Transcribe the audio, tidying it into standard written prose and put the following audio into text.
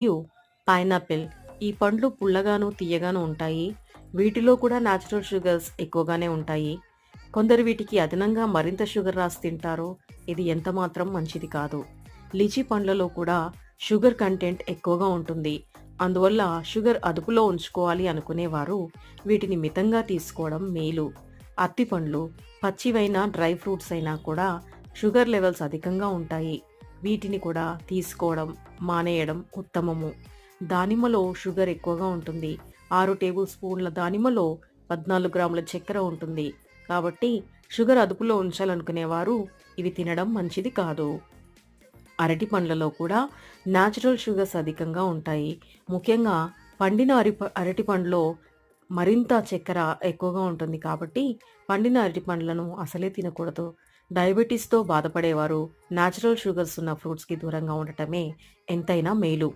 మరియు పైనాపిల్. ఈ పండ్లు పుల్లగాను, తియ్యగాను ఉంటాయి. వీటిలో కూడా నేచురల్ షుగర్స్ ఎక్కువగానే ఉంటాయి. కొందరు వీటికి అదనంగా మరింత షుగర్ రాసి తింటారు. ఇది ఎంతమాత్రం మంచిది కాదు. లిచీ పండ్లలో కూడా షుగర్ కంటెంట్ ఎక్కువగా ఉంటుంది. అందువల్ల షుగర్ అదుపులో ఉంచుకోవాలి అనుకునేవారు వీటిని మితంగా తీసుకోవడం మేలు. అత్తిపండ్లు, పచ్చివైన డ్రై ఫ్రూట్స్ అయినా కూడా షుగర్ లెవెల్స్ అధికంగా ఉంటాయి. వీటిని కూడా తీసుకోవడం మానేయడం ఉత్తమము. దానిమ్మలో షుగర్ ఎక్కువగా ఉంటుంది. 6 టేబుల్ స్పూన్ల దానిమ్మలో 14 గ్రాముల చక్కెర ఉంటుంది. కాబట్టి షుగర్ అదుపులో ఉంచాలనుకునేవారు ఇవి తినడం మంచిది కాదు. అరటి పండ్లలో కూడా న్యాచురల్ షుగర్స్ అధికంగా ఉంటాయి. ముఖ్యంగా పండిన అరటి పండులో మరింత చక్కెర ఎక్కువగా ఉంటుంది కాబట్టి పండిన అరటి పండ్లను అసలే తినకూడదు. డయాబెటీస్‌తో బాధపడేవారు న్యాచురల్ షుగర్స్ ఉన్న ఫ్రూట్స్‌కి దూరంగా ఉండటమే ఎంతైనా మేలు.